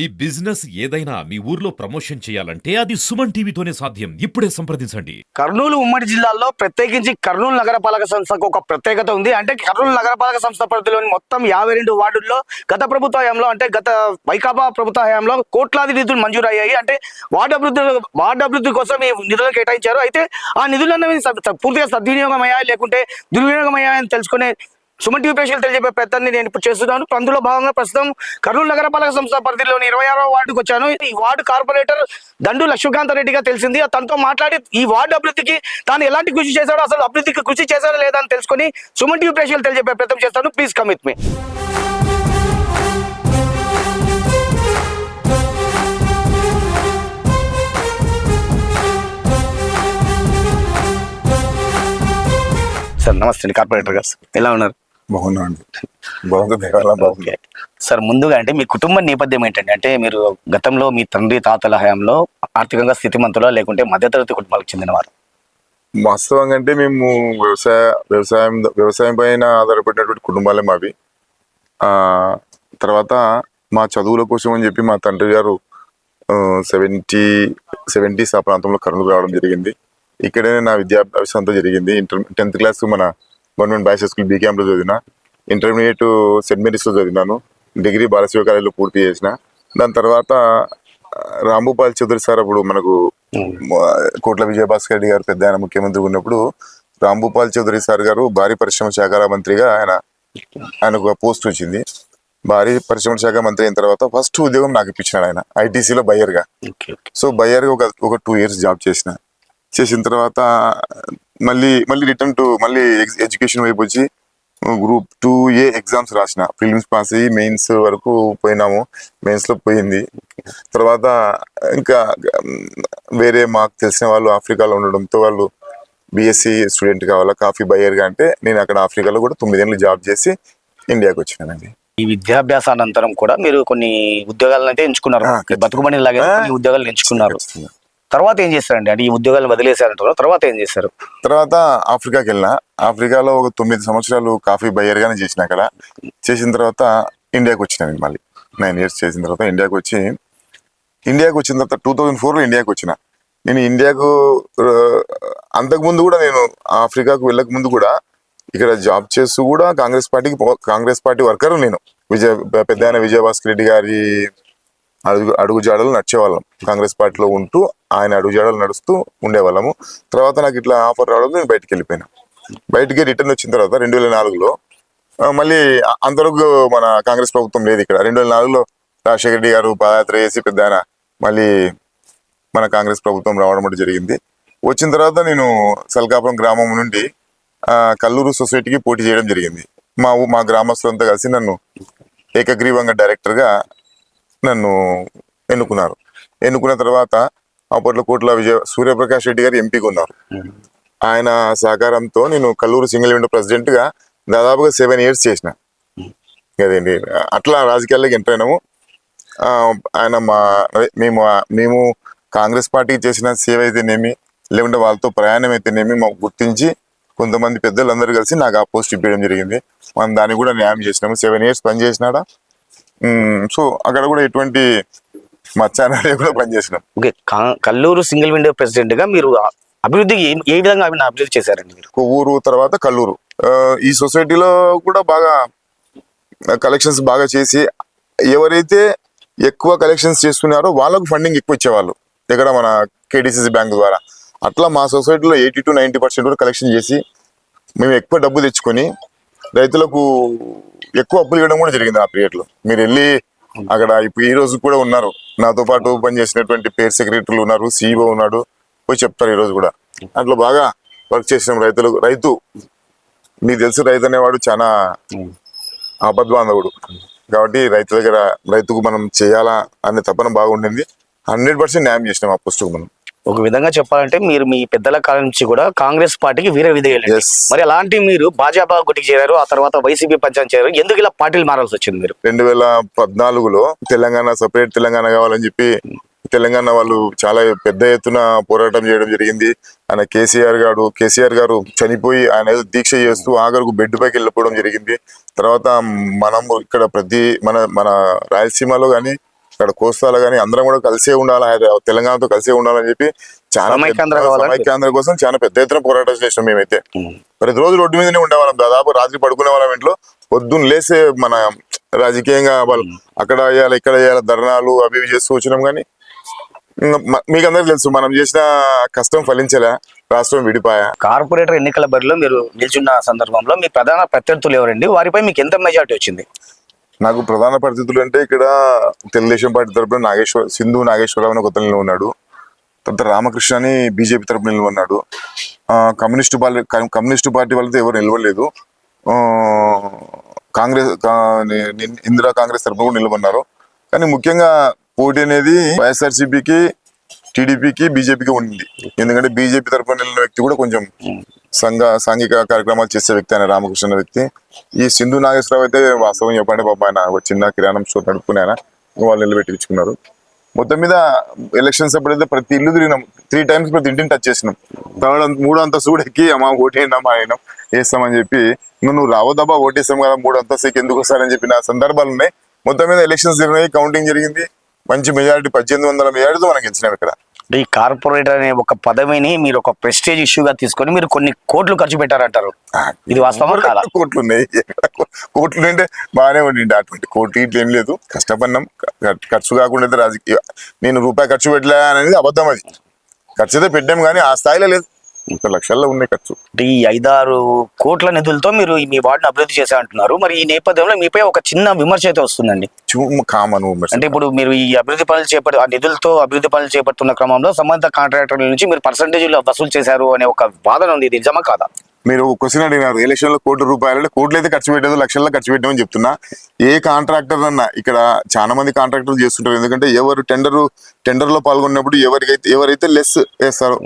ఈ బిజినెస్ ఏదైనా మీ ఊర్లో ప్రమోషన్ చేయాలంటే అది సుమన్ టీవీతోనే సాధ్యం. ఇప్పుడే సంప్రదించండి. కర్నూలు ఉమ్మడి జిల్లాలో ప్రత్యేకించి కర్నూలు నగరపాలక సంస్థకు ఒక ప్రత్యేకత ఉంది. అంటే కర్నూలు నగరపాలక సంస్థ పరిధిలోని మొత్తం 52 వార్డుల్లో గత ప్రభుత్వ హయాంలో అంటే గత వైకాపా ప్రభుత్వ హయాంలో కోట్లాది నిధులు మంజూరు అయ్యాయి. అంటే వార్డు అభివృద్ధి కోసం ఈ నిధులను కేటాయించారు. అయితే ఆ నిధులను పూర్తిగా సద్వినియోగం అయ్యాయి లేకుంటే దుర్వినియోగం అయ్యాయని తెలుసుకునే సుమన్ టీవీ ప్రేక్షకులు తెలియజేపే ప్రయత్నాన్ని నేను ఇప్పుడు చేస్తున్నాను. అందులో భాగంగా ప్రస్తుతం కర్నూలు నగరపాలక సంస్థ పరిధిలోని 26వ వార్డుకు వచ్చాను. ఈ వార్డు కార్పొరేటర్ దండు లక్ష్మీకాంత రెడ్డిగా తెలిసింది. తనతో మాట్లాడి ఈ వార్డు అభివృద్ధికి తాను ఎలాంటి కృషి చేశాడో, అసలు అభివృద్ధికి కృషి చేశాడో లేదా అని తెలుసుకొని సుమన్ టీవీ ప్రేక్షకులు తెలియజేపే ప్రయత్నం చేస్తాను. Please come with me. Sir నమస్తే, కార్పొరేటర్ గారు ఎలా ఉన్నారు? బాగున్నాండి. బాగుంది సార్, ముందుగా అంటే మీ కుటుంబ నేపథ్యం ఏంటండి? అంటే మీరు గతంలో మీ తండ్రి తాతల హయాంలో ఆర్థికంగా స్థితిమంతులా లేకుంటే మధ్యతరగతి కుటుంబాలకు చెందినవారు? వాస్తవంగా అంటే మేము వ్యవసాయం పైన ఆధారపడినటువంటి కుటుంబాలే మావి. తర్వాత మా చదువుల కోసం అని చెప్పి మా తండ్రి గారు 70s ఆ ప్రాంతంలో కర్నూలు రావడం జరిగింది. ఇక్కడే నా విద్యాభ్యాసం అంతా జరిగింది. 10th క్లాస్ మన government boys high school B క్యాంప్లో చదివిన, ఇంటర్మీడియట్ సెయింట్ మేరీస్లో చదివినాను, డిగ్రీ బాలశివ కాలేజీలో పూర్తి చేసిన. దాని తర్వాత రాంభూపాల్ చౌదరి సార్ అప్పుడు మనకు కోట్ల విజయభాస్కర్ రెడ్డి గారు పెద్ద ఆయన ముఖ్యమంత్రి ఉన్నప్పుడు రాంభూపాల్ చౌదరి సార్ గారు భారీ పరిశ్రమ శాఖ మంత్రిగా ఆయనకు పోస్ట్ వచ్చింది. భారీ పరిశ్రమ శాఖ మంత్రి అయిన తర్వాత ఫస్ట్ ఉద్యోగం నాకు ఇప్పించినాడు ఆయన ఐటీసీలో బయ్యర్గా. సో బయ్యర్గా ఒక 2 years జాబ్ చేసిన తర్వాత మళ్ళీ రిటర్న్ టు మళ్ళీ ఎడ్యుకేషన్ వైపు వచ్చి గ్రూప్ 2A ఎగ్జామ్స్ రాసిన. ప్రిలిమ్స్ పాస్ అయ్యి మెయిన్స్ వరకు పోయినాము. మెయిన్స్లో పోయింది. తర్వాత ఇంకా వేరే మాకు తెలిసిన వాళ్ళు ఆఫ్రికాలో ఉండడంతో వాళ్ళు బీఎస్సీ స్టూడెంట్ కావాలా కాఫీ బయ్యర్గా అంటే నేను అక్కడ ఆఫ్రికాలో కూడా 9 ఏళ్ళు జాబ్ చేసి ఇండియాకి వచ్చినానండి. ఈ విద్యాభ్యాసానంతరం కూడా మీరు కొన్ని ఉద్యోగాలను అయితే ఎంచుకున్నారు, బతుకుబడి లాగా కొన్ని ఉద్యోగాలు ఎంచుకున్నారు. తర్వాత ఏం చేస్తారండి? అంటే ఈ ఉద్యోగాలను వదిలేశారంటారు, తర్వాత ఏం చేశారు? తర్వాత ఆఫ్రికాకి వెళ్ళిన. ఆఫ్రికాలో ఒక 9 సంవత్సరాలు కాఫీ బయ్యర్గానే చేసిన. అక్కడ చేసిన తర్వాత ఇండియాకి వచ్చినాను. మళ్ళీ 9 years చేసిన తర్వాత ఇండియాకి వచ్చిన తర్వాత 2004లో ఇండియాకి వచ్చిన. నేను ఇండియాకు అంతకుముందు కూడా నేను ఆఫ్రికాకు వెళ్ళక ముందు కూడా ఇక్కడ జాబ్ చేస్తూ కూడా కాంగ్రెస్ పార్టీ వర్కర్ నేను. పెద్ద ఆయన విజయభాస్కర్ రెడ్డి గారి అడుగుజాడలు నడిచేవాళ్ళం. కాంగ్రెస్ పార్టీలో ఉంటూ ఆయన అడుగుజాడలు నడుస్తూ ఉండేవాళ్ళము. తర్వాత నాకు ఇట్లా ఆఫర్ రావడం నేను బయటికి వెళ్ళిపోయినా. బయటికి రిటర్న్ వచ్చిన తర్వాత 2004లో మళ్ళీ అంతవరకు మన కాంగ్రెస్ ప్రభుత్వం లేదు ఇక్కడ. 2004లో రాజశేఖర రెడ్డి గారు పాదయాత్ర చేసి పెద్ద ఆయన మళ్ళీ మన కాంగ్రెస్ ప్రభుత్వం రావడం జరిగింది. వచ్చిన తర్వాత నేను సల్కాపురం గ్రామం నుండి కల్లూరు సొసైటీకి పోటీ చేయడం జరిగింది. మా గ్రామస్తులంతా కలిసి నన్ను ఏకగ్రీవంగా డైరెక్టర్గా నన్ను ఎన్నుకున్న తర్వాత అప్పట్లో కోట్ల సూర్యప్రకాష్ రెడ్డి గారు ఎంపీగా ఉన్నారు. ఆయన సహకారంతో నేను కల్లూరు సింగిల్ విండో ప్రెసిడెంట్గా దాదాపుగా 7 years చేసిన కదండి. అట్లా రాజకీయాల్లోకి ఎంటర్ అయినాము. ఆయన మేము కాంగ్రెస్ పార్టీకి చేసిన సేవ అయితేనేమి లేకుంటే వాళ్ళతో ప్రయాణం అయితేనేమి మాకు గుర్తించి కొంతమంది పెద్దలందరూ కలిసి నాకు ఆ పోస్ట్ ఇప్పించడం జరిగింది. మనం దాన్ని కూడా న్యాయం చేసినాము. 7 years పనిచేసినాడా. సో అక్కడ కూడా ఎటువంటి మచ్చానే కూడా పనిచేసినాం. Okay, Kallur single window president గా మీరు అభివృద్ధికి ఏ విధంగా అభివృద్ధి చేశారండి మీరు? కొవ్వూరు తర్వాత కల్లూరు ఈ సొసైటీలో కూడా బాగా కలెక్షన్స్ బాగా చేసి ఎవరైతే ఎక్కువ కలెక్షన్స్ చేస్తున్నారో వాళ్ళకు ఫండింగ్ ఎక్కువ ఇచ్చేవాళ్ళు ఇక్కడ మన కేడిసిసి బ్యాంక్ ద్వారా. అట్లా మా సొసైటీలో 80 to 90% కూడా కలెక్షన్ చేసి మేము ఎక్కువ డబ్బు తెచ్చుకొని రైతులకు ఎక్కువ అప్పులు ఇవ్వడం కూడా జరిగింది ఆ పీరియడ్లో. మీరు వెళ్ళి అక్కడ ఇప్పుడు ఈ రోజు కూడా ఉన్నారు నాతో పాటు పనిచేసినటువంటి పేరు సెక్రటరీలు ఉన్నారు, సిఇఓ ఉన్నాడు, పోయి చెప్తారు ఈ రోజు కూడా. అట్లా బాగా వర్క్ చేసినాం. రైతు మీకు తెలుసు, రైతు అనేవాడు చాలా ఆపద్బాంధవుడు కాబట్టి రైతుకు మనం చేయాలా అనే తపన బాగుండింది. 100% న్యాయం చేసినాం ఆ పోస్టుకు మనం. ఒక విధంగా చెప్పాలంటే మీరు మీ పెద్దల కాలం నుంచి కూడా కాంగ్రెస్ పార్టీకి వీర విధేయులు. మరి అలాంటి మీరు భాజపా గుటికి చేరారు, ఆ తర్వాత వైసీపీ పంచాయతీ చేరారు. ఎందుకు ఇలా పార్టీలు మారాల్సి వచ్చింది? మీరు 2014లో తెలంగాణ సపరేట్ తెలంగాణ కావాలని చెప్పి తెలంగాణ వాళ్ళు చాలా పెద్ద ఎత్తున పోరాటం చేయడం జరిగింది. ఆయన కేసీఆర్ గారు చనిపోయి ఆయన దీక్ష చేస్తూ ఆఖరుకు బెడ్ పైకి వెళ్ళిపోవడం జరిగింది. తర్వాత మనం ఇక్కడ మన రాయలసీమలో కానీ ఇక్కడ కోస్తాలో కానీ అందరం కూడా కలిసే ఉండాలి, తెలంగాణతో కలిసే ఉండాలని చెప్పి చాలా సమైక్యాంధ్ర కావాలని సమైక్యాంధ్ర కోసం చాలా పెద్ద ఎత్తున పోరాటం చేసినాం మేమైతే. ప్రతి రోజు రోడ్డు మీదనే ఉండేవాళ్ళం, దాదాపు రాత్రి పడుకునే వాళ్ళం ఇంట్లో. పొద్దున్న లేసే మన రాజకీయంగా వాళ్ళు అక్కడ వేయాలి ఇక్కడ వేయాలి ధర్నాలు అవి ఇవి చేస్తూ వచ్చినాం. కానీ మీకు అందరికి తెలుసు మనం చేసిన కష్టం ఫలించలే, రాష్ట్రం విడిపాయా. కార్పొరేటర్ ఎన్నికల బరిలో మీరు నిల్చున్న సందర్భంలో మీ ప్రధాన ప్రత్యర్థులు ఎవరండి, వారిపై మీకు ఎంత మెజార్టీ వచ్చింది? నాకు ప్రధాన పరిస్థితులు అంటే ఇక్కడ తెలుగుదేశం పార్టీ తరపున సింధు నాగేశ్వరరావు అని ఒక అతను ఉన్నాడు. తర్వాత రామకృష్ణ అని బీజేపీ తరపున నిలవన్నాడు. కమ్యూనిస్టు పార్టీ వాళ్ళతో ఎవరు నిలవలేదు. కాంగ్రెస్ ఇందిరా కాంగ్రెస్ తరపున కూడా నిలవన్నారు. కానీ ముఖ్యంగా పోటీ అనేది వైఎస్ఆర్సీపీకి, టీడీపీకి, బీజేపీకి ఉంది. ఎందుకంటే బీజేపీ తరపున నిలిచిన వ్యక్తి కూడా కొంచెం సాంఘిక కార్యక్రమాలు చేసే వ్యక్తి ఆయన రామకృష్ణ వ్యక్తి. ఈ సింధు నాగేశ్వరరావు అయితే వాస్తవం చెప్పండి పాప ఆయన ఒక చిన్న కిరాణం స్టోర్ నడుపుకుని ఆయన వాళ్ళు నిలబెట్టించుకున్నారు. మొత్తం మీద ఎలక్షన్స్ అప్పుడైతే ప్రతి ఇల్లు తిరిగినాం, 3 times ప్రతి ఇంటిని టచ్ చేసినాం. మూడో అంతస్తు కూడా ఎక్కి అమ్మా ఓటేయండి అయినాం వేస్తామని చెప్పి, నువ్వు రావద్దబ్బా ఓటేస్తాం కదా 3 అంతస్తుకి ఎందుకు వస్తారని చెప్పిన సందర్భాలు ఉన్నాయి. మొత్తం మీద ఎలక్షన్స్ జరిగినాయి, కౌంటింగ్ జరిగింది, మంచి మెజారిటీ 1800 మెజారిటీతో మనం గెలిచినాం ఇక్కడ. ఈ కార్పొరేటర్ అనే ఒక పదవిని మీరు ఒక ప్రెస్టేజ్ ఇష్యూగా తీసుకొని మీరు కొన్ని కోట్లు ఖర్చు పెట్టారంటారు, ఇది వాస్తవం కాదా? కోట్లు ఉన్నాయి, కోట్లు అంటే బాగానే ఉండిండి. అటువంటి కోట్లు ఇట్లా ఏం లేదు, కష్టపడినాం. ఖర్చు కాకుండా అయితే రాజకీయ నేను రూపాయి ఖర్చు పెట్టలే అనేది అబద్ధం. అది ఖర్చు అయితే పెట్టాం కానీ ఆ స్థాయిలో లేదు, 30 లక్షల్లో ఉన్నాయి ఖర్చు. ఈ 5-6 కోట్ల నిధులతో మీరు మీ వార్డుని అభివృద్ధి చేసా అంటున్నారు. మరి ఈ నేపథ్యంలో మీపై ఒక చిన్న విమర్శ అయితే వస్తుందండి. కామన్ అంటే ఇప్పుడు మీరు ఈ అభివృద్ధి పనులు ఆ నిధులతో అభివృద్ధి పనులు చేపడుతున్న క్రమంలో సంబంధిత కాంట్రాక్టర్ల నుంచి మీరు పర్సంటేజీలు వసూలు చేశారు అనే ఒక వాదన ఉంది, ఇది నిజమా కాదా? మీరు ఒక క్వశ్చన్ అడిగినారు, ఎలక్షన్ లో ₹1,00,00,000 కోట్లు అయితే ఖర్చు పెట్టలేదు, లక్షల్లో ఖర్చు పెట్టామని చెప్తున్నా. ఏ కాంట్రాక్టర్ అన్నా ఇక్కడ చాలా మంది కాంట్రాక్టర్లు చేస్తుంటారు. ఎందుకంటే ఎవరు టెండర్ లో పాల్గొన్నప్పుడు ఎవరైతే లెస్ వేస్తారో,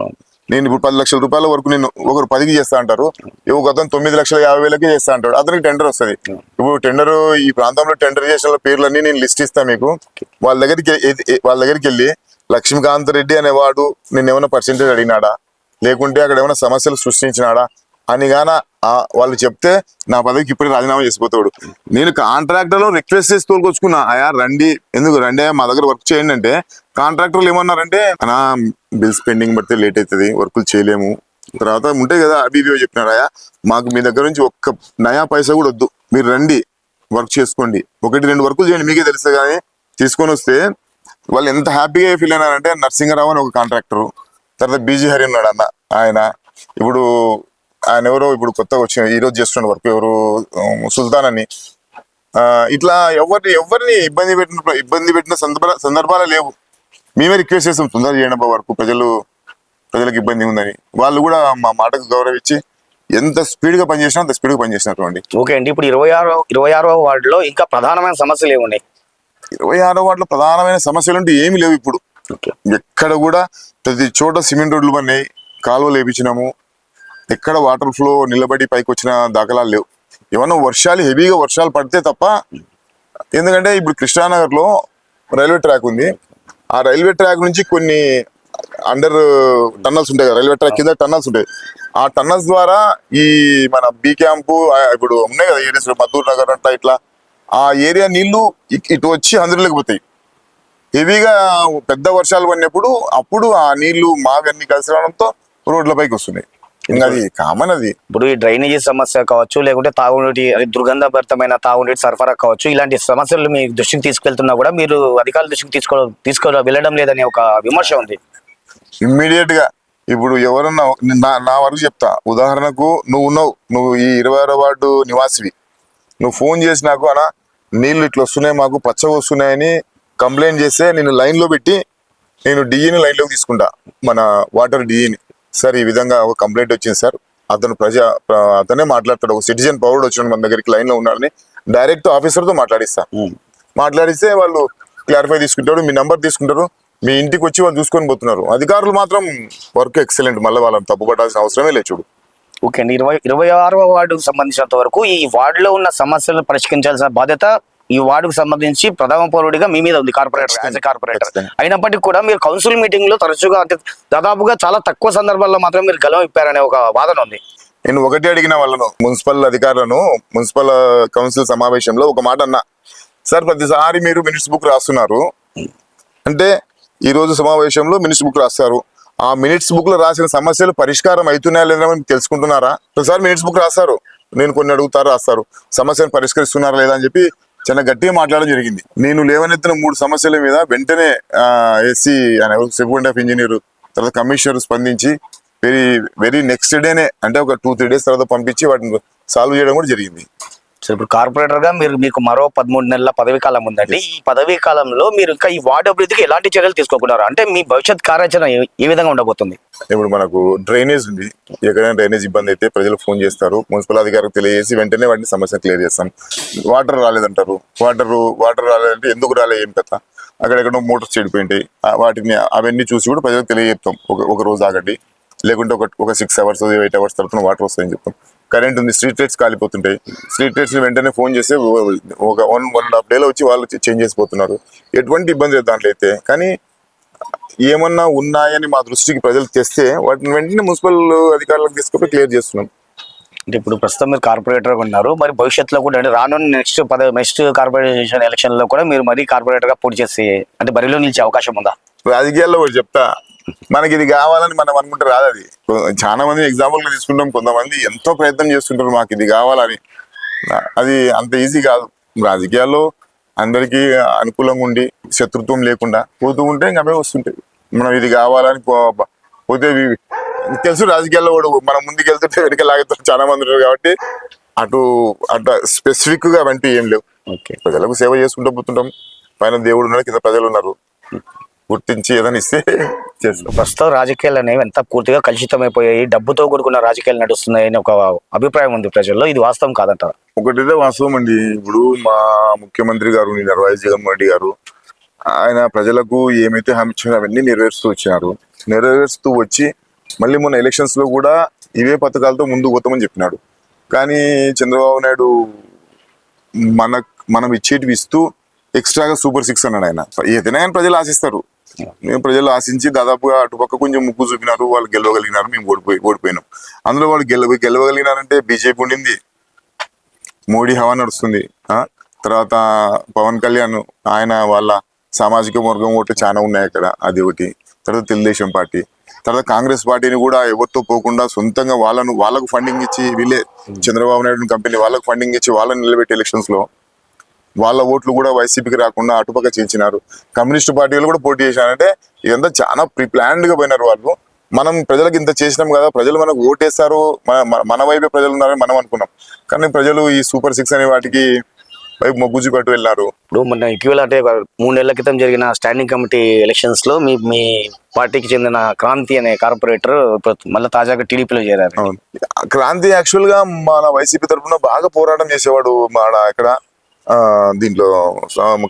నేను ఇప్పుడు ₹10,00,000 వరకు నేను ఒకరు 10కి చేస్తా అంటారు, ఒక అతను 9,50,000కి చేస్తా అంటాడు, అతనికి టెండర్ వస్తుంది. ఇప్పుడు టెండర్ ఈ ప్రాంతంలో టెండర్ చేసిన పేర్లన్నీ నేను లిస్ట్ ఇస్తాను మీకు. వాళ్ళ దగ్గరికి వెళ్ళి లక్ష్మీకాంత్ రెడ్డి అనేవాడు నిన్నేమైనా పర్సెంటేజ్ అడిగినాడా, లేకుంటే అక్కడ ఏమైనా సమస్యలు సృష్టించినాడా అని గాన వాళ్ళు చెప్తే నా పదవికి ఇప్పుడే రాజీనామా చేసిపోతాడు. నేను కాంట్రాక్టర్ లో రిక్వెస్ట్ చేసి తోలుకొచ్చుకున్నా, అయ్యా రండి, ఎందుకు రండి మా దగ్గర వర్క్ చేయండి అంటే కాంట్రాక్టర్లు ఏమన్నారంటే, అనా బిల్స్ పెండింగ్ పడితే లేట్ అవుతుంది, వర్కులు చేయలేము, తర్వాత ఉంటాయి కదా అవి ఇవి చెప్పినారు. అయ్యా మాకు మీ దగ్గర నుంచి ఒక్క నయా పైసా కూడా వద్దు, మీరు రండి వర్క్ చేసుకోండి, 1-2 వర్కులు చేయండి, మీకే తెలుస్తుంది. కానీ తీసుకొని వస్తే వాళ్ళు ఎంత హ్యాపీగా ఫీల్ అయినారంటే, నరసింహరావు అని ఒక కాంట్రాక్టర్, తర్వాత బీజీ హరి ఉన్నాడు అన్న, ఆయన ఇప్పుడు ఆయన ఎవరో ఇప్పుడు కొత్తగా వచ్చిన ఈ రోజు చేస్తున్న వర్క్ ఎవరు సుల్తాన్ అని, ఇట్లా ఎవరిని ఇబ్బంది పెట్టిన సందర్భాలు లేవు. మేమే రిక్వెస్ట్ చేస్తాం తొందరగా చేయడం వరకు, ప్రజలకు ఇబ్బంది ఉందని. వాళ్ళు కూడా మా మాటకు గౌరవించి ఎంత స్పీడ్ గా పనిచేసినా అంత స్పీడ్ గా పనిచేసినటువంటి. ఓకే అండి, ఇప్పుడు 26వ వార్డులో ఇంకా ప్రధానమైన సమస్యలు ఏమున్నాయి? 26వ వార్డులో ప్రధానమైన సమస్యలు అంటే ఏమి లేవు. ఇప్పుడు ఎక్కడ కూడా ప్రతి చోట సిమెంట్ రోడ్లు పడినాయి, కాలువలు వేయించినాము, ఎక్కడ వాటర్ ఫ్లో నిలబడి పైకి వచ్చిన దాఖలాలు లేవు. ఏమన్నా హెవీగా వర్షాలు పడితే తప్ప. ఎందుకంటే ఇప్పుడు కృష్ణానగర్ లో రైల్వే ట్రాక్ ఉంది, ఆ రైల్వే ట్రాక్ నుంచి కొన్ని అండర్ టన్నల్స్ ఉంటాయి కదా, రైల్వే ట్రాక్ కింద టన్నల్స్ ఉంటాయి. ఆ టన్నల్స్ ద్వారా ఈ మన బి క్యాంపు ఇప్పుడు ఉన్నాయి కదా ఏరియాస్, మద్దూర్ నగర్ అంట, ఇట్లా ఆ ఏరియా నీళ్లు ఇటు వచ్చి అందరిలోకి పోతాయి. హెవీగా పెద్ద వర్షాలు పడినప్పుడు అప్పుడు ఆ నీళ్లు మావన్నీ కలిసి రావడంతో రోడ్లపైకి వస్తున్నాయి. ఇంకా అది కామన్. అది ఇప్పుడు ఈ డ్రైనేజీ సమస్య కావచ్చు, లేకుంటే తాగునీటి దుర్గంధభరితమైన తాగునీటి సరఫరా కావచ్చు, ఇలాంటి సమస్యలు మీ దృష్టికి తీసుకెళ్తున్నా కూడా మీరు అధికారుల దృష్టికి తీసుకో వెళ్ళడం లేదనే ఒక విమర్శ ఉంది. ఇమ్మీడియట్ గా ఇప్పుడు ఎవరన్నా నా వరకు చెప్తా, ఉదాహరణకు నువ్వు ఈ 26వ వార్డు నివాసివి, నువ్వు ఫోన్ చేసి నాకు అన్నా నీళ్లు ఇట్లా వస్తున్నాయి, మాకు పచ్చగా వస్తున్నాయని కంప్లైంట్ చేస్తే నేను లైన్ లో పెట్టి నేను డిఈని లైన్ లోకి తీసుకుంటా, మన వాటర్ డిఈని. సార్ ఈ విధంగా ఒక కంప్లైంట్ వచ్చింది సార్, అతనే మాట్లాడతాడు, ఒక సిటిజన్ పౌరుడు వచ్చిన మన దగ్గరికి లైన్ లో ఉన్నాడని డైరెక్ట్ ఆఫీసర్ తో మాట్లాడిస్తే వాళ్ళు క్లారిఫై తీసుకుంటారు, మీ నంబర్ తీసుకుంటారు, మీ ఇంటికి వచ్చి వాళ్ళు చూసుకొని పోతున్నారు. అధికారులు మాత్రం వర్క్ ఎక్సలెంట్, మళ్ళీ వాళ్ళని తప్పుపట్టాల్సిన అవసరమే లేదు. చూడు ఓకే అండి, 26వ వార్డుకు సంబంధించినంత వరకు ఈ వార్డులో ఉన్న సమస్యలను పరిష్కరించాల్సిన బాధ్యత ఈ వార్డుకు సంబంధించి ప్రధాన పౌరుడిగా మీ మీద ఉంది, కార్పొరేటర్ అయినప్పటికీ కూడా మీరు కౌన్సిల్ మీటింగ్ లో తరచుగా అంటే దాదాపుగా చాలా తక్కువ సందర్భాల్లో మాత్రం మీరు గలం ఇప్పారనే ఒక వాదన ఉంది. నేను ఒకటి అడిగిన వాళ్ళను, మున్సిపల్ అధికారులను, మున్సిపల్ కౌన్సిల్ సమావేశంలో ఒక మాట అన్నా, సార్ ప్రతిసారి మీరు మినిట్స్ బుక్ రాస్తున్నారు, అంటే ఈ రోజు సమావేశంలో మినిట్స్ బుక్ రాస్తారు. ఆ మినిట్స్ బుక్ లో రాసిన సమస్యలు పరిష్కారం అవుతున్నాయా లేదా అని తెలుసుకుంటున్నారా? ఒకసారి మినిట్స్ బుక్ రాస్తారు, నేను కొన్ని అడుగుతారు, రాస్తారు, సమస్యను పరిష్కరిస్తున్నారా లేదా అని చెప్పి చాలా గట్టిగా మాట్లాడడం జరిగింది. నేను లేవనెత్తిన 3 సమస్యల మీద వెంటనే ఎస్సీ సూపరింటెండెంట్ ఆఫ్ ఇంజనీర్ తర్వాత కమిషనర్ స్పందించి వెరీ వెరీ నెక్స్ట్ డేనే, అంటే ఒక 2-3 డేస్ తర్వాత పంపించి వాటిని సాల్వ్ చేయడం కూడా జరిగింది. సో ఇప్పుడు కార్పొరేటర్ గా మీకు మరో 13 నెలల పదవీ కాలం ఉందండి. ఈ పదవీ కాలంలో మీరు ఇంకా ఈ వార్డు అభివృద్ధికి ఎలాంటి చర్యలు తీసుకోకున్నారు? అంటే మీ భవిష్యత్ కార్యాచరణ ఏ విధంగా ఉండబోతుంది? ఇప్పుడు మనకు డ్రైనేజ్ ఉంది, ఎక్కడైనా డ్రైనేజ్ ఇబ్బంది అయితే ప్రజలు ఫోన్ చేస్తారు, మున్సిపల్ అధికారికి తెలియజేసి వెంటనే వాటిని సమస్య క్లియర్ చేస్తాం. వాటర్ రాలేదంటారు, వాటర్ రాలేదంటే ఎందుకు రాలే ఏం కథ, అక్కడెక్కడో మోటార్స్ చెడిపోయింటాయి, వాటిని అవన్నీ చూసి కూడా ప్రజలకు తెలియజేస్తాం. ఒక రోజు ఆగండి, లేకుంటే ఒక 6 అవర్స్ 8 అవర్స్ తర్వాత వాటర్ వస్తాయని చెప్తాం. కరెంట్ ఉంది, స్ట్రీట్ లైట్స్ కాలిపోతుంటాయి, స్ట్రీట్ లైట్స్ వెంటనే ఫోన్ చేస్తే ఒక 1.5 డేలో వచ్చి వాళ్ళు చేంజ్ చేసిపోతున్నారు. ఎటువంటి ఇబ్బంది లేదు దాంట్లో అయితే. కానీ ఏమన్నా ఉన్నాయని మా దృష్టికి ప్రజలు తెస్తే వాటిని వెంటనే మున్సిపల్ అధికారులకు తీసుకుపోయి క్లియర్ చేస్తున్నాం. అంటే ఇప్పుడు ప్రస్తుతం మీరు కార్పొరేటర్ గా ఉన్నారు, మరి భవిష్యత్తులో కూడా అంటే రానున్న నెక్స్ట్ కార్పొరేషన్ ఎలక్షన్ లో కూడా మీరు మరీ కార్పొరేటర్ గా పోటీ చేసి అంటే బరిలో నిలిచే అవకాశం ఉందా? రాజకీయాల్లో ఒకటి చెప్తా, మనకి ఇది కావాలని మనం అనుకుంటే రాదు. అది చాలా మంది ఎగ్జాంపుల్ తీసుకుంటాం, కొంతమంది ఎంతో ప్రయత్నం చేస్తుంటారు మాకు ఇది కావాలని. అది అంత ఈజీ కాదు. రాజకీయాల్లో అందరికీ అనుకూలంగా ఉండి శత్రుత్వం లేకుండా పోతూ ఉంటే ఇంకా అవే వస్తుంటాయి. మనం ఇది కావాలని పోతే తెలుసు, రాజకీయాల్లో కూడా మనం ముందుకు వెళ్తుంటే వెనక లాగుతారు చాలా మంది ఉన్నారు. కాబట్టి అటు స్పెసిఫిక్ గా అవంటూ ఏం లేవు. ప్రజలకు సేవ చేసుకుంటూ పోతుంటాం. పైన దేవుడు ఉన్నారు, కింద ప్రజలు ఉన్నారు, గుర్తించి ఏదైనా ఇస్తే చేస్తాం. ప్రస్తుతం రాజకీయాలు అనేవి ఎంత పూర్తిగా కలుషితమైపోయాయి, డబ్బుతో కూడుకున్న రాజకీయాలు నడుస్తున్నాయి అని ఒక అభిప్రాయం ఉంది ప్రజల్లో. ఇది వాస్తవం కాదంటారా? ఒకటిదే వాస్తవం అండి. ఇప్పుడు మా ముఖ్యమంత్రి గారు వైఎస్ జగన్మోహన్ రెడ్డి గారు, ఆయన ప్రజలకు ఏమైతే హామీ ఇచ్చారో అవన్నీ నెరవేరుస్తూ వచ్చి మళ్ళీ మొన్న ఎలక్షన్స్ లో కూడా ఇవే పథకాలతో ముందుకు పోతామని చెప్పినాడు. కానీ చంద్రబాబు నాయుడు మనం ఇచ్చేటివి ఇస్తూ ఎక్స్ట్రాగా సూపర్ 6 అన్నాడు ఆయన. ఏదైనా కానీ ప్రజలు ఆశిస్తారు. మేము ప్రజలు ఆశించి దాదాపుగా అటుపక్క కొంచెం ముగ్గు చూపినారు, వాళ్ళు గెలవగలిగినారు, మేము ఓడిపోయినాం. అందులో వాళ్ళు గెలవగలిగినారంటే బీజేపీ ఉండింది, మోడీ హవా నడుస్తుంది, తర్వాత పవన్ కళ్యాణ్ ఆయన వాళ్ళ సామాజిక వర్గం ఓట్లు చాలా ఉన్నాయి అక్కడ, అది ఒకటి. తర్వాత తెలుగుదేశం పార్టీ, తర్వాత కాంగ్రెస్ పార్టీని కూడా ఎవరితో పోకుండా సొంతంగా వాళ్ళకు ఫండింగ్ ఇచ్చి, వీళ్ళే చంద్రబాబు నాయుడు కంపెనీ వాళ్ళకు ఫండింగ్ ఇచ్చి వాళ్ళని నిలబెట్టి ఎలక్షన్స్ లో వాళ్ళ ఓట్లు కూడా వైసీపీకి రాకుండా అటుపక్క చేయించినారు. కమ్యూనిస్ట్ పార్టీలు కూడా పోటీ చేసినారంటే ఇదంతా చాలా ప్లాన్డ్ గా పోయినారు వాళ్ళు. మనం ప్రజలకు ఇంత చేసినాం కదా, ప్రజలు మనకు ఓటేస్తారు, మన వైపే ప్రజలు ఉన్నారని మనం అనుకున్నాం. కానీ ప్రజలు ఈ సూపర్ 6 అనే వాటికి వైపు మొగ్గు చూపెట్టు వెళ్ళినారు. ఇప్పుడు మొన్న ఇటీవల అంటే 3 నెలల క్రితం జరిగిన స్టాండింగ్ కమిటీ ఎలక్షన్స్ లో మీ పార్టీకి చెందిన క్రాంతి అనే కార్పొరేటర్ మళ్ళీ తాజాగా టీడీపీలో చేరారు. క్రాంతి యాక్చువల్ గా మన వైసీపీ తరఫున బాగా పోరాటం చేసేవాడు. మన ఇక్కడ దీంట్లో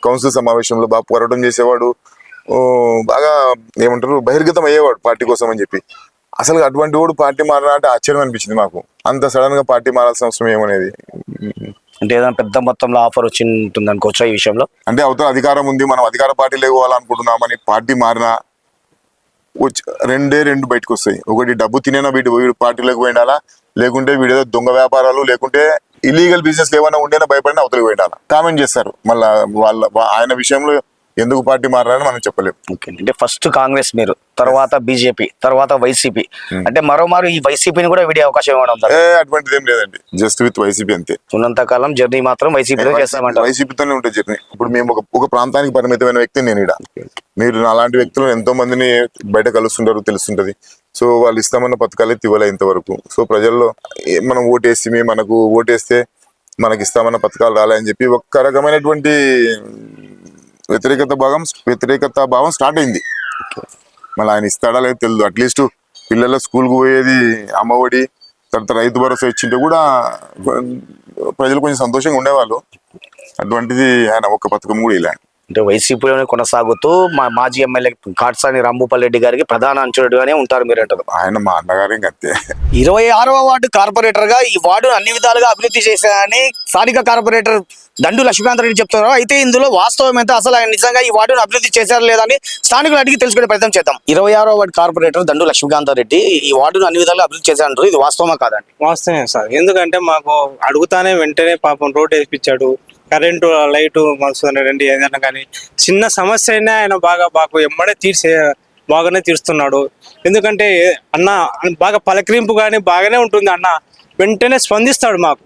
కౌన్సిల్ సమావేశంలో బాగా పోరాటం చేసేవాడు, బాగా ఏమంటారు బహిర్గతం అయ్యేవాడు పార్టీ కోసం అని చెప్పి. అసలు అటువంటి వాడు పార్టీ మారాలంటే అంటే ఆశ్చర్యం అనిపించింది మాకు. అంత సడన్ గా పార్టీ మారాల్సిన అవసరం ఏమనేది. అంటే ఏదైనా పెద్ద మొత్తంలో ఆఫర్ వచ్చి ఉంటుంది అనుకోవచ్చా ఈ విషయంలో? అంటే అవతల అధికారం ఉంది, మనం అధికార పార్టీలో పోవాలనుకుంటున్నామని పార్టీ మారినా రెండు బయటకు వస్తాయి. ఒకటి డబ్బు తినేనా వీడు పార్టీలోకి పోయిండాలా, లేకుంటే వీడేదో దొంగ వ్యాపారాలు లేకుంటే ఇల్లీగల్ బిజినెస్ ఏమైనా ఉండేనా భయపడినా అవతలకి పోయిండాలా కామెంట్ చేస్తారు. మళ్ళీ ఆయన విషయంలో ఎందుకు పార్టీ మారాలని మనం చెప్పలేము. అంటే ఫస్ట్ కాంగ్రెస్ మీరు, తర్వాత బీజేపీ, తర్వాత వైసీపీ, అంటే మరోమారు ఈ వైసీపీని కూడా వీడే అవకాశం ఏమైనా ఉందా? అటువంటిది ఏం లేదండి, జస్ట్ విత్ వైసీపీ అంతే. ఉన్నంత కాలం జర్నీ మాత్రం వైసీపీలో చేస్తామంటారు. వైసీపీతోనే ఉంటుంది జర్నీ. ఇప్పుడు మేము ఒక ప్రాంతానికి పరిమితమైన వ్యక్తిని నేను ఇక్కడ. మీరు అలాంటి వ్యక్తులు ఎంతో మందిని బయట కలుస్తుంటారు, తెలుస్తుంటది. సో వాళ్ళు ఇస్తామన్న పథకాలే ఇవ్వలే ఇంతవరకు. సో ప్రజల్లో మనం మనకు ఓటేస్తే మనకి ఇస్తామన్న పథకాలు రాలేని చెప్పి ఒక్క రకమైనటువంటి వ్యతిరేకత భావం స్టార్ట్ అయింది. మళ్ళీ ఆయన ఇస్తాడా లేదు తెలియదు. అట్లీస్ట్ పిల్లల స్కూల్కి పోయేది అమ్మఒడి, తర్వాత రైతు భరోసా ఇచ్చింటే కూడా ప్రజలు కొంచెం సంతోషంగా ఉండేవాళ్ళు. అటువంటిది ఆయన ఒక్క పథకం కూడా ఇలా. అంటే వైసీపీలోనే కొనసాగుతూ మాజీ ఎమ్మెల్యే కాట్సాని రాంభూపాల్ రెడ్డి గారికి ప్రధాన అంచుడుగానే ఉంటారు మీరు అంటారు. ఆయన మా అన్నగారి అంతే. 26వ వార్డు కార్పొరేటర్ గా ఈ వార్డును అన్ని విధాలుగా అభివృద్ధి చేశారని స్థానిక కార్పొరేటర్ దండు లక్ష్మీకాంత్ రెడ్డి చెప్తున్నారు. అయితే ఇందులో వాస్తవం ఎంత, అసలు ఆయన నిజంగా ఈ వార్డును అభివృద్ధి చేశారు లేదని స్థానికులు అడిగి తెలుసుకునే ప్రయత్నం చేద్దాం. 26వ వార్డు కార్పొరేటర్ దండు లక్ష్మీకాంత్ రెడ్డి ఈ వార్డును అన్ని విధాలుగా అభివృద్ధి చేశారంటారు, ఇది వాస్తవమా కాదండి? వాస్తవమే సార్. ఎందుకంటే మాకు అడుగుతానే వెంటనే పాపం రోడ్ వేయించాడు, కరెంటు లైటు మనుషులు రండి ఏదైనా కానీ చిన్న సమస్య అయినా ఆయన బాగా ఎమ్మడే బాగానే తీరుస్తున్నాడు. ఎందుకంటే అన్న బాగా పలకరింపు కానీ బాగానే ఉంటుంది. అన్న వెంటనే స్పందిస్తాడు మాకు.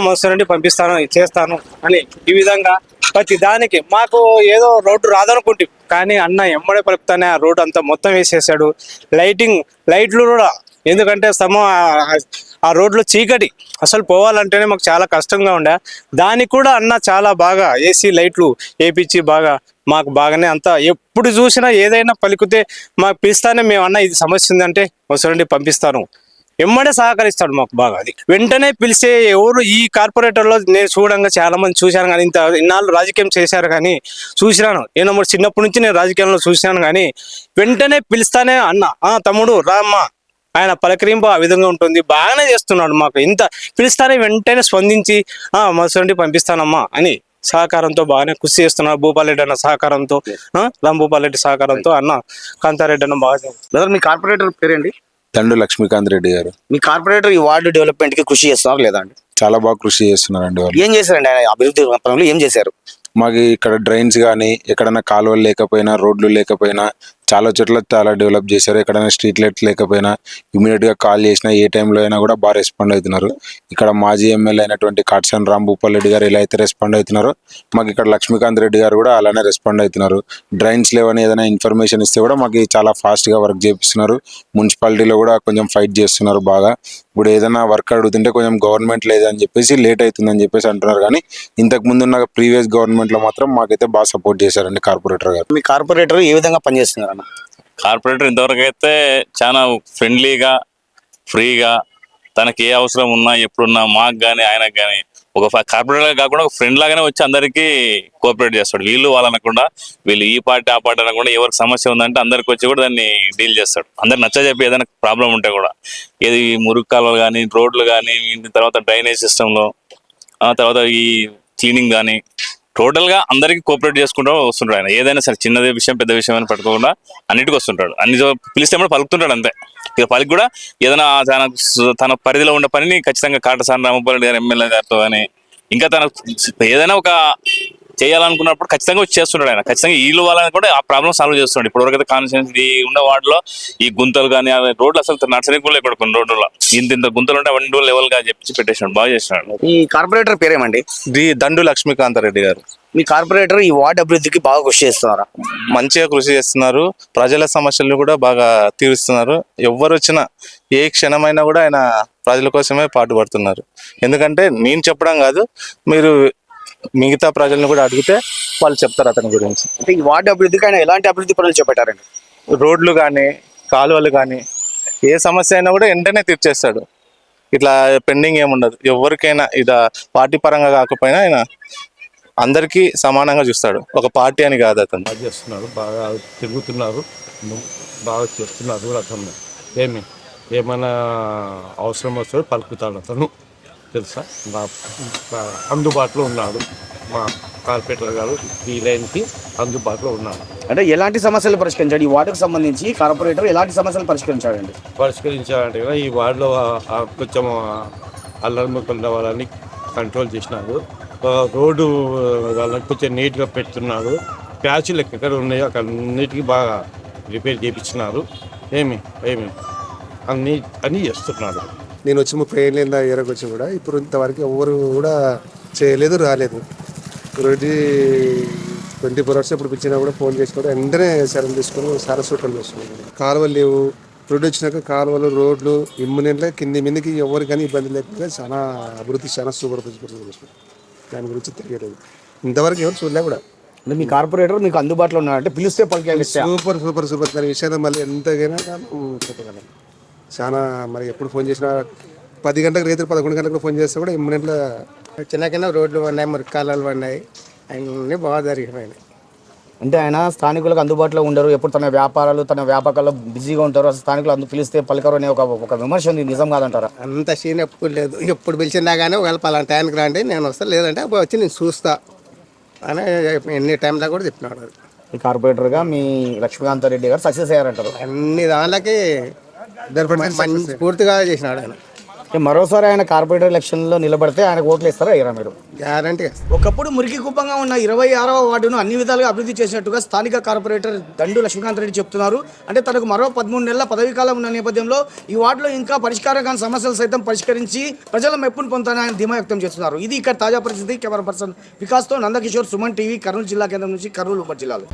మనుషులండి పంపిస్తాను చేస్తాను అని ఈ విధంగా ప్రతి దానికి మాకు ఏదో రోడ్డు రాదనుకుంటే కానీ అన్న ఎమ్మడే పలుకుతానే ఆ రోడ్డు అంతా మొత్తం వేసేసాడు. లైట్లు కూడా ఎందుకంటే ఆ రోడ్లో చీకటి అసలు పోవాలంటేనే మాకు చాలా కష్టంగా ఉండే. దానికి కూడా అన్న చాలా బాగా ఏసీ లైట్లు వేపించి బాగా మాకు బాగానే అంతా ఎప్పుడు చూసినా ఏదైనా పలికితే మాకు పిలుస్తానే మేము అన్న ఇది సమస్య ఉందంటే వసరండి పంపిస్తాను ఎమ్మడే సహకరిస్తాడు మాకు బాగా. అది వెంటనే పిలిచే ఎవరు ఈ కార్పొరేటర్లో నేను చూడంగా చాలా మంది చూశాను కానీ ఇన్నాళ్ళు రాజకీయం చేశారు కానీ చూసినాను. నేను చిన్నప్పటి నుంచి నేను రాజకీయంలో చూశాను కానీ వెంటనే పిలుస్తానే అన్న తమ్ముడు రామ్మా ఆయన పలకరింపు ఆ విధంగా ఉంటుంది. బాగానే చేస్తున్నాడు మాకు. ఇంత పిలుస్తానే వెంటనే స్పందించి మసండి పంపిస్తానమ్మా అని సహకారంతో బాగానే కృషి చేస్తున్నారు. భూపాలరెడ్డి అన్న సహకారంతో రాంభూపాలరెడ్డి సహకారంతో అన్న కాంతారెడ్డి అన్న బాగా. బ్రదర్ మీ కార్పొరేటర్ పేరేంటి? దండు లక్ష్మీకాంత్ రెడ్డి గారు. మీ కార్పొరేటర్ ఈ వార్డు డెవలప్మెంట్ కి కృషి చేస్తున్నారు లేదా అండి? చాలా బాగా కృషి చేస్తున్నారండి వాళ్ళు. ఏం చేశారండి ఆయన అభివృద్ధి పరంలో ఏం చేశారు? మాకు ఇక్కడ డ్రైన్స్ కానీ ఎక్కడైనా కాలువలు లేకపోయినా రోడ్లు లేకపోయినా చాలా చోట్ల చాలా డెవలప్ చేశారు. ఎక్కడైనా స్ట్రీట్ లైట్ లేకపోయినా ఇమీడియట్ గా కాల్ చేసినా ఏ టైంలో అయినా కూడా బాగా రెస్పాండ్ అవుతున్నారు. ఇక్కడ మాజీ ఎమ్మెల్యే అయినటువంటి కాట్సాని రాంభూపాల్ రెడ్డి గారు ఎలా అయితే రెస్పాండ్ అవుతున్నారో మాకు ఇక్కడ లక్ష్మీకాంత్ రెడ్డి గారు కూడా అలానే రెస్పాండ్ అవుతున్నారు. డ్రైన్స్ లేవని ఏదైనా ఇన్ఫర్మేషన్ ఇస్తే కూడా మాకు చాలా ఫాస్ట్ గా వర్క్ చేపిస్తున్నారు. మున్సిపాలిటీలో కూడా కొంచెం ఫైట్ చేస్తున్నారు బాగా. ఇప్పుడు ఏదైనా వర్క్ అడుగుతుంటే కొంచెం గవర్నమెంట్ లేదని చెప్పేసి లేట్ అవుతుందని చెప్పేసి అంటున్నారు కానీ ఇంతకు ముందు ఉన్న ప్రీవియస్ గవర్నమెంట్ లో మాత్రం మాకైతే బాగా సపోర్ట్ చేశారండి కార్పొరేటర్ గారు. మీ కార్పొరేటర్ ఏ విధంగా పనిచేస్తున్నారు అన్న? కార్పొరేటర్ ఇంతవరకు అయితే చాలా ఫ్రెండ్లీగా ఫ్రీగా తనకి ఏ అవసరం ఉన్నా ఎప్పుడున్నా మాకు కానీ ఆయనకు కానీ ఒక కార్పొరేటర్ కాకుండా ఒక ఫ్రెండ్ లాగానే వచ్చి అందరికీ కోఆపరేట్ చేస్తాడు. వీళ్ళు వాళ్ళు అనకుండా వీళ్ళు ఈ పార్టీ ఆ పార్టీ అనకుండా ఎవరికి సమస్య ఉందంటే అందరికి వచ్చి కూడా దాన్ని డీల్ చేస్తాడు. అందరికి నచ్చజెప్పి ఏదైనా ప్రాబ్లం ఉంటే కూడా ఏది మురుగు కాలువలు కానీ రోడ్లు కానీ తర్వాత డ్రైనేజ్ సిస్టంలో తర్వాత ఈ క్లీనింగ్ కానీ టోటల్ గా అందరికి కోఆపరేట్ చేసుకుంటూ వస్తుంటాడు ఆయన. ఏదైనా సరే చిన్నదే విషయం పెద్ద విషయం అని పట్టుకోకుండా అన్నిటికీ వస్తుంటాడు. అన్ని పిలిస్తే కూడా పలుకుతుంటాడు అంతే. ఇక పలికి కూడా ఏదైనా తన పరిధిలో ఉన్న పనిని ఖచ్చితంగా కాటసాని రాంభూపాల్ రెడ్డి గారు ఎమ్మెల్యే గారితో కానీ ఇంకా తన ఏదైనా ఒక చేయాలనుకున్నప్పుడు ఖచ్చితంగా వచ్చి చేస్తుంటాడు ఆయన. ఖచ్చితంగా వీళ్ళు వాళ్ళని కూడా ఆ ప్రాబ్లం సాల్వ్ చేస్తున్నాడు. ఇప్పటివరకు అయితే కాన్స్టిట్యూన్సీ ఉన్న వాటిలో ఈ గుంతలు కానీ రోడ్లు అసలు నర్సరీ కూడా ఇక్కడ కొన్ని రోడ్లలో ఇంత గుంతలు ఉంటే అవన్నీ లెవెల్ గా చెప్పి పెట్టేసినాడు. బాగా చేసినాడు. ఈ కార్పొరేటర్ పేరేమండి? దండు లక్ష్మీకాంత్ రెడ్డి గారు. మీ కార్పొరేటర్ ఈ వార్డు అభివృద్ధికి బాగా కృషి చేస్తున్నారా? మంచిగా కృషి చేస్తున్నారు. ప్రజల సమస్యలను కూడా బాగా తీరుస్తున్నారు. ఎవరు వచ్చినా ఏ క్షణమైనా కూడా ఆయన ప్రజల కోసమే పాటుపడుతున్నారు. ఎందుకంటే నేను చెప్పడం కాదు, మీరు మిగతా ప్రజలను కూడా అడిగితే వాళ్ళు చెప్తారు అతని గురించి. అంటే ఈ వార్డు అభివృద్ధికి ఆయన ఎలాంటి అభివృద్ధి పనులు చేపట్టారండి? రోడ్లు కానీ కాలువలు కానీ ఏ సమస్య అయినా కూడా వెంటనే తీర్చేస్తాడు. ఇట్లా పెండింగ్ ఏముండదు. ఎవరికైనా ఇదా పార్టీ పరంగా కాకపోయినా ఆయన అందరికీ సమానంగా చూస్తాడు. ఒక పార్టీ అని కాదు అతను. బాగా చేస్తున్నారు, బాగా తిరుగుతున్నారు, బాగా చేస్తున్నారు. అతను ఏమైనా అవసరం వస్తే పలుకుతాడు అతను, తెలుసా. అందుబాటులో ఉన్నాడు మా కార్పొరేటర్ గారు. ఈ లైన్కి అందుబాటులో ఉన్నాడు. అంటే ఎలాంటి సమస్యలు పరిష్కరించాడు? ఈ వార్డుకు సంబంధించి కార్పొరేటర్ ఎలాంటి సమస్యలు పరిష్కరించాడండి? పరిష్కరించాలంటే కదా ఈ వార్డులో కొంచెం అల్లరిముక్కల వాళ్ళని కంట్రోల్ చేసినాడు. రోడ్డు వాళ్ళని కొంచెం నీట్గా పెడుతున్నాడు. ప్యాచులు ఎక్కడ ఉన్నాయో అక్కడ అన్నిటికీ బాగా రిపేర్ చేయించినారు. అన్నీ చేస్తున్నాడు. నేను వచ్చి 30 ఏళ్ళ ఏరకు వచ్చి కూడా ఇప్పుడు ఇంతవరకు ఎవరు కూడా చేయలేదు, రాలేదు. రోజు 24 hours ఎప్పుడు పిలిచినా కూడా ఫోన్ చేసి కూడా వెంటనే సెలవు తీసుకొని చాలా సూటలు చేస్తున్నాడు. కాలువలు లేవు, రోడ్డు వచ్చినాక కాలువలు రోడ్లు ఇమ్మునెంట్లే కింది మీదకి ఎవరికైనా ఇబ్బంది లేకుండా చాలా అభివృద్ధి చాలా సూపర్ చేస్తున్నాడు. దాని గురించి తెలియలేదు, ఇంతవరకు ఎవరు చూడలే కూడా. అంటే మీ కార్పొరేటర్ మీకు అందుబాటులో ఉన్నాడంటే పిలిస్తే పలికే సూపర్ సూపర్ సూపర్. దాని విషయాన్ని మళ్ళీ ఎంతకైనా చెప్పగలం. చాలా మరి ఎప్పుడు ఫోన్ చేసినా 10 గంటలకు రైతులు 11 గంటలకు ఫోన్ చేస్తే కూడా ఇమ్మీడియట్గా చిన్న రోడ్లు ఉన్నాయి, మురికాలాలు ఉన్నాయి, అన్నీ బాగా జరిగినాయి. అంటే ఆయన స్థానికులకు అందుబాటులో ఉండరు, ఎప్పుడు తన వ్యాపారాలు తన వ్యాపకాల్లో బిజీగా ఉంటారు. అసలు స్థానికులు పిలిస్తే పలికరు అనే ఒక విమర్శ ఉంది, నిజం కాదంటారా? అంత సీన్ ఎప్పుడు లేదు. ఎప్పుడు పిలిచినా కానీ ఒకవేళ పలానా టైంకి రండి నేను వస్తా, లేదంటే అప్పుడు వచ్చి నేను చూస్తా అని ఎన్ని టైంలో కూడా చెప్పినాడు. ఈ కార్పొరేటర్గా మీ లక్ష్మీకాంత్ రెడ్డి గారు సక్సెస్ అయ్యారంటారు. అన్ని దానిలకి పూర్తిగా చేసినాడు ఆయన. మరోసారి ఆయన కార్పొరేటర్ ఎలక్షన్లో నిలబడితే ఆయన ఓట్లు ఇస్తారా ఇరా మీరు? గ్యారంటీ ఒకప్పుడు మురికి కుప్పంగా ఉన్న 26వ వార్డును అన్ని విధాలుగా అభివృద్ధి చేసినట్టుగా స్థానిక కార్పొరేటర్ దండు లక్ష్మీకాంత్ రెడ్డి చెప్తున్నారు. అంటే తనకు మరో 13 నెలల పదవీకాలం ఉన్న నేపథ్యంలో ఈ వార్డులో ఇంకా పరిష్కారం కాని సమస్యలు సైతం పరిష్కరించి ప్రజల మెప్పును పొందుతానని ఆయన ధీమా వ్యక్తం చేస్తున్నారు. ఇది ఇక్కడ తాజా పరిస్థితి. కెమెరా పర్సన్ వికాస్తో నందకిషోర్, సుమన్ టీవీ, కర్నూలు జిల్లా కేంద్రం నుంచి, కర్నూలు ఉప జిల్లాలో.